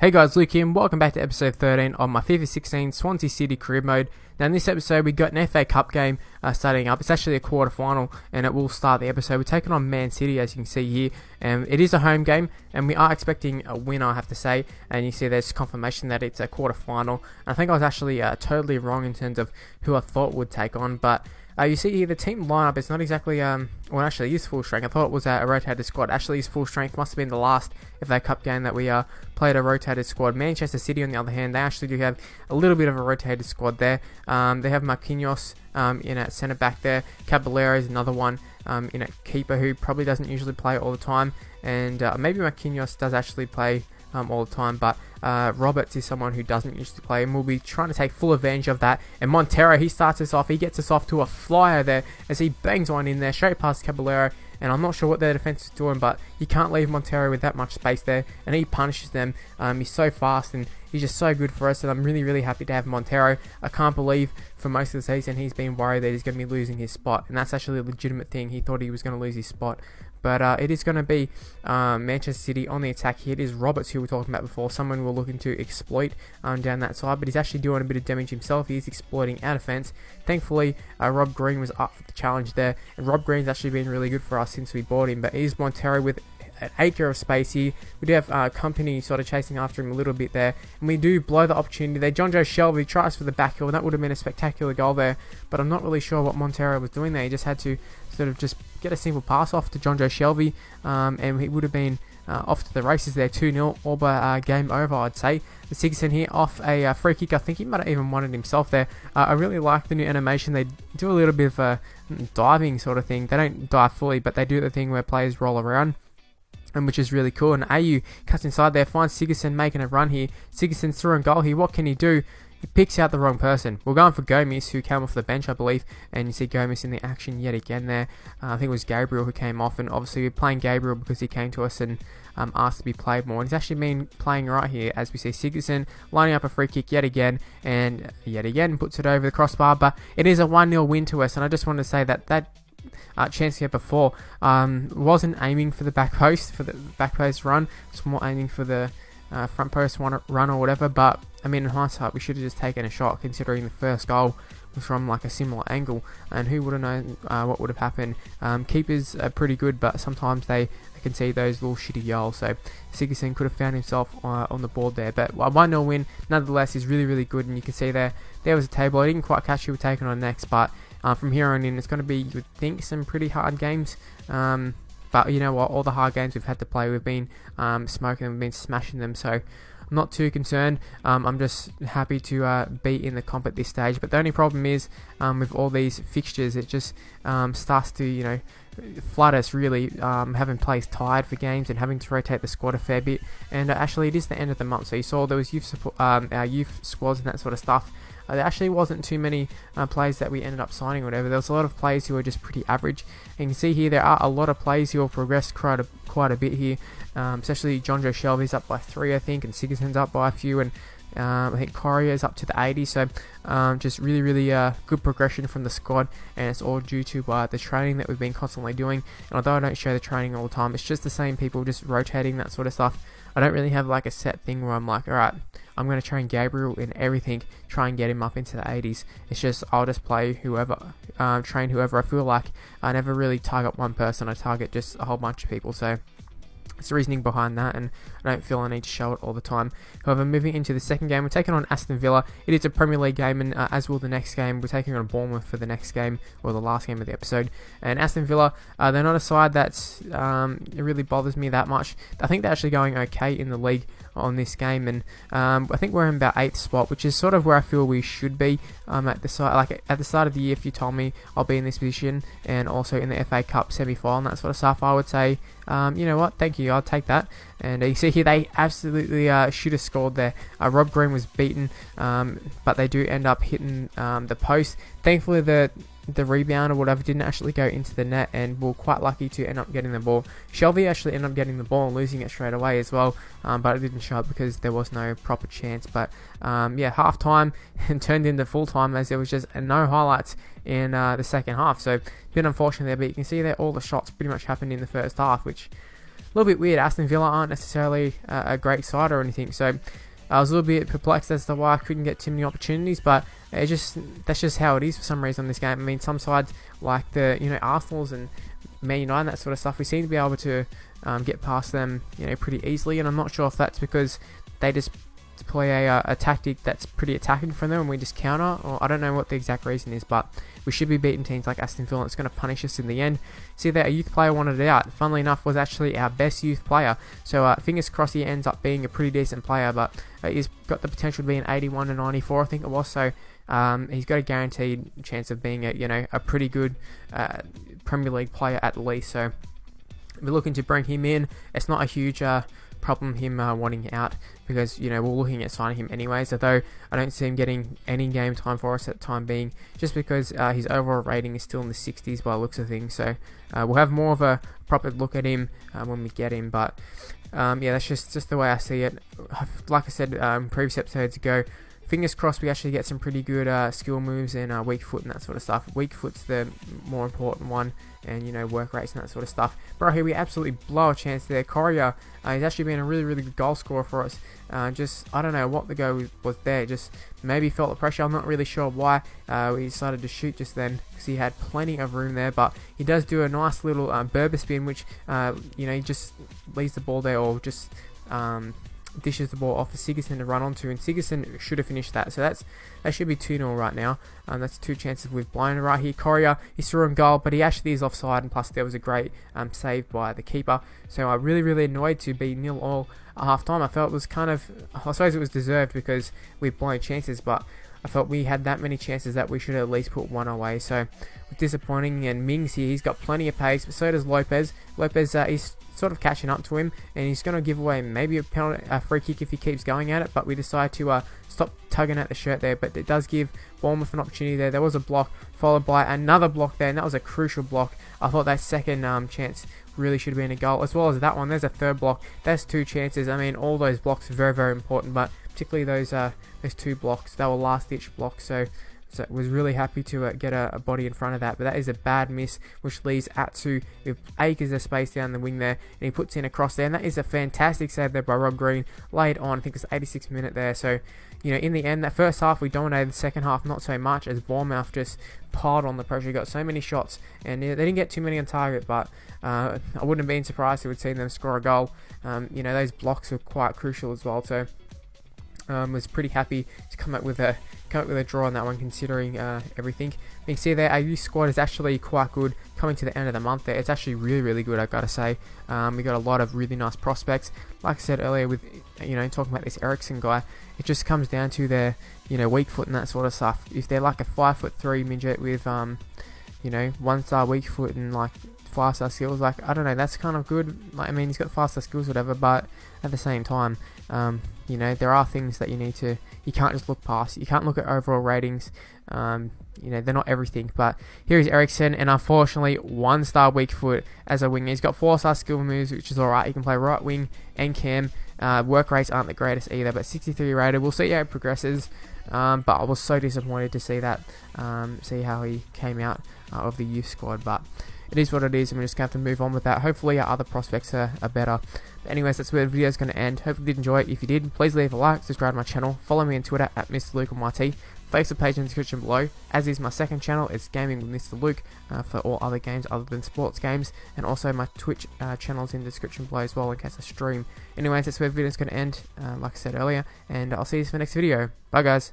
Hey guys, Luke here and welcome back to episode 13 of my FIFA 16 Swansea City career mode. Now in this episode we got an FA Cup game starting up. It's actually a quarter final and it will start the episode. We're taking on Man City, as you can see here, and it is a home game and we are expecting a win, I have to say, and you see there's confirmation that it's a quarter final. I think I was actually totally wrong in terms of who I thought would take on, but you see here the team lineup is not exactly, well actually it is full strength. I thought it was a rotated squad. Actually it's full strength. Must have been the last FA Cup game that we played a rotated squad. Manchester City on the other hand, they actually do have a little bit of a rotated squad there. They have Marquinhos in at centre back there. Caballero is another one in at keeper who probably doesn't usually play all the time, and maybe Marquinhos does actually play all the time, but Roberts is someone who doesn't usually play, and we'll be trying to take full advantage of that. And Montero, he starts us off, he gets us off to a flyer there as he bangs one in there straight past Caballero, and I'm not sure what their defense is doing, but you can't leave Montero with that much space there, and he punishes them. He's so fast and he's just so good for us, and I'm really happy to have Montero. I can't believe for most of the season he's been worried that he's going to be losing his spot, and that's actually a legitimate thing. He thought he was going to lose his spot. But it is going to be Manchester City on the attack here. It is Roberts, who we were talking about before, someone we're looking to exploit down that side, but he's actually doing a bit of damage himself. He's exploiting our defense. Thankfully, Rob Green was up for the challenge there, and Rob Green's actually been really good for us since we bought him. But here's Montero with an acre of space here. We do have Company sort of chasing after him a little bit there, and we do blow the opportunity there. Jonjo Shelvey tries for the back heel, and that would have been a spectacular goal there, but I'm not really sure what Montero was doing there. He just had to sort of just get a simple pass off to Jonjo Shelvey, and he would have been off to the races there, 2-0, all but game over, I'd say. The Sigurdsson here off a free kick. I think he might have even won it himself there. I really like the new animation. They do a little bit of a diving sort of thing. They don't dive fully, but they do the thing where players roll around, and which is really cool. And AU cuts inside there, finds Sigurdsson making a run here. Sigurdsson's through on goal here. What can he do? He picks out the wrong person. We're going for Gomes, who came off the bench, I believe, and you see Gomes in the action yet again there. I think it was Gabriel who came off, and obviously we're playing Gabriel because he came to us and asked to be played more. And he's actually been playing right here, as we see Sigurdsson lining up a free kick yet again, and yet again puts it over the crossbar. But it is a 1-0 win to us, and I just want to say that chance here before wasn't aiming for the back post, run. It's more aiming for the front post run or whatever, but I mean, in hindsight we should have just taken a shot, considering the first goal was from like a similar angle, and who would have known what would have happened. Keepers are pretty good, but sometimes they concede those little shitty goals, so Sigurdsson could have found himself on the board there. But a 1-0 win nonetheless is really good, and you can see there was a table. I didn't quite catch who we're taking on next, but from here on in it's going to be, you would think, some pretty hard games. But you know what, all the hard games we've had to play, we've been smoking them, we've been smashing them, so I'm not too concerned. I'm just happy to be in the comp at this stage. But the only problem is with all these fixtures, it just starts to, you know, flood us really, having players tired for games and having to rotate the squad a fair bit. And actually it is the end of the month, so you saw there was youth support, our youth squads and that sort of stuff. There actually wasn't too many players that we ended up signing or whatever. There was a lot of players who were just pretty average. And you can see here there are a lot of players who have progressed quite a bit here, especially Jonjo Shelvey's up by 3, I think, and Sigurdsson's up by a few, and I think Corrier's up to the 80, so just really good progression from the squad, and it's all due to the training that we've been constantly doing. And although I don't show the training all the time, it's just the same people just rotating, that sort of stuff. I don't really have like a set thing where I'm like, alright, I'm going to train Gabriel in everything, try and get him up into the 80s. It's just, I'll just play whoever, train whoever I feel like. I never really target one person, I target just a whole bunch of people, so it's the reasoning behind that, and I don't feel I need to show it all the time. However, moving into the second game, we're taking on Aston Villa. It is a Premier League game, and as will the next game. We're taking on Bournemouth for the next game, or the last game of the episode. And Aston Villa, they're not a side that's it really bothers me that much. I think they're actually going okay in the league on this game, and I think we're in about 8th spot, which is sort of where I feel we should be at the side. Like at the start of the year, if you told me I'll be in this position and also in the FA Cup semi-final and that sort of stuff, I would say, you know what, thank you, I'll take that. And you see here they absolutely should have scored there. Rob Green was beaten, but they do end up hitting the post. Thankfully the rebound or whatever didn't actually go into the net, and we're quite lucky to end up getting the ball. Shelvey actually ended up getting the ball and losing it straight away as well, but it didn't show up because there was no proper chance. But yeah, half time and turned into full time as there was just no highlights in the second half, so a bit unfortunate there. But you can see that all the shots pretty much happened in the first half, which little bit weird. Aston Villa aren't necessarily a great side or anything, so I was a little bit perplexed as to why I couldn't get too many opportunities, but that's just how it is for some reason on this game. I mean, some sides like the Arsenal's and Man United and that sort of stuff, we seem to be able to get past them pretty easily, and I'm not sure if that's because they just play a tactic that's pretty attacking from them and we just counter, or I don't know what the exact reason is, but we should be beating teams like Aston Villa. It's going to punish us in the end. See that a youth player wanted it out. Funnily enough, was actually our best youth player. So fingers crossed he ends up being a pretty decent player, but he's got the potential to be an 81 to 94, I think it was. So he's got a guaranteed chance of being a pretty good Premier League player at least. So we're looking to bring him in. It's not a huge problem him wanting out, because we're looking at signing him anyways, although I don't see him getting any game time for us at the time being, just because his overall rating is still in the 60s by the looks of things. So we'll have more of a proper look at him when we get him, but yeah, that's just the way I see it. Like I said previous episodes ago, fingers crossed we actually get some pretty good skill moves and weak foot and that sort of stuff. Weak foot's the more important one, and work rates and that sort of stuff. But here we absolutely blow a chance there. Correa, he's actually been a really, really good goal scorer for us. Just, I don't know what the goal was there. Just maybe felt the pressure. I'm not really sure why he decided to shoot just then, because he had plenty of room there. But he does do a nice little Berber spin, which he just leaves the ball there, or just dishes the ball off for Sigurdsson to run onto, and Sigurdsson should have finished that. So that should be 2-0 right now. That's two chances we've blown right here. Correa, he's through in goal, but he actually is offside, and plus there was a great save by the keeper. So I'm really, really annoyed to be 0-0 at half time. I felt it was I suppose it was deserved because we've blown chances, but I felt we had that many chances that we should at least put one away. So disappointing. And Mings here, he's got plenty of pace, but so does Lopez. Lopez is sort of catching up to him, and he's going to give away maybe a free kick if he keeps going at it, but we decide to stop tugging at the shirt there. But it does give Bournemouth an opportunity there. There was a block followed by another block there, and that was a crucial block. I thought that second chance really should have been a goal, as well as that one. There's a third block. That's two chances. I mean, all those blocks are very, very important, but particularly those two blocks, they were last ditch blocks. So was really happy to get a body in front of that, but that is a bad miss, which leaves Atsu with acres of space down the wing there, and he puts in a cross there, and that is a fantastic save there by Rob Green, laid on. I think it's 86th minute there. So in the end, that first half we dominated, the second half not so much, as Bournemouth just piled on the pressure, got so many shots, and they didn't get too many on target, but I wouldn't have been surprised if we'd seen them score a goal. Those blocks were quite crucial as well. So was pretty happy to come up with a draw on that one, considering everything. You can see there, our youth squad is actually quite good coming to the end of the month there. It's actually really, really good, I've got to say. We got a lot of really nice prospects. Like I said earlier, with talking about this Ericsson guy, it just comes down to their weak foot and that sort of stuff. If they're like a 5'3" midget with 1-star weak foot and like 5-star skills, like I don't know, that's kind of good. Like, I mean, he's got 5-star skills, whatever, but at the same time, there are things that you can't just look past. You can't look at overall ratings. They're not everything. But here is Ericsson, and unfortunately 1-star weak foot as a winger. He's got 4-star skill moves, which is alright. He can play right wing and cam. Work rates aren't the greatest either, but 63 rated. We'll see how it progresses. But I was so disappointed to see that, see how he came out of the youth squad. But it is what it is, and we're just going to have to move on with that. Hopefully our other prospects are better. But anyways, that's where the video is going to end. Hope you did enjoy it. If you did, please leave a like, subscribe to my channel, follow me on Twitter at Mr. Luke on YT. Facebook page in the description below, as is my second channel. It's Gaming with Mr. Luke for all other games other than sports games, and also my Twitch channel's in the description below as well in case I stream. Anyways, that's where the video is going to end, like I said earlier, and I'll see you for the next video. Bye guys.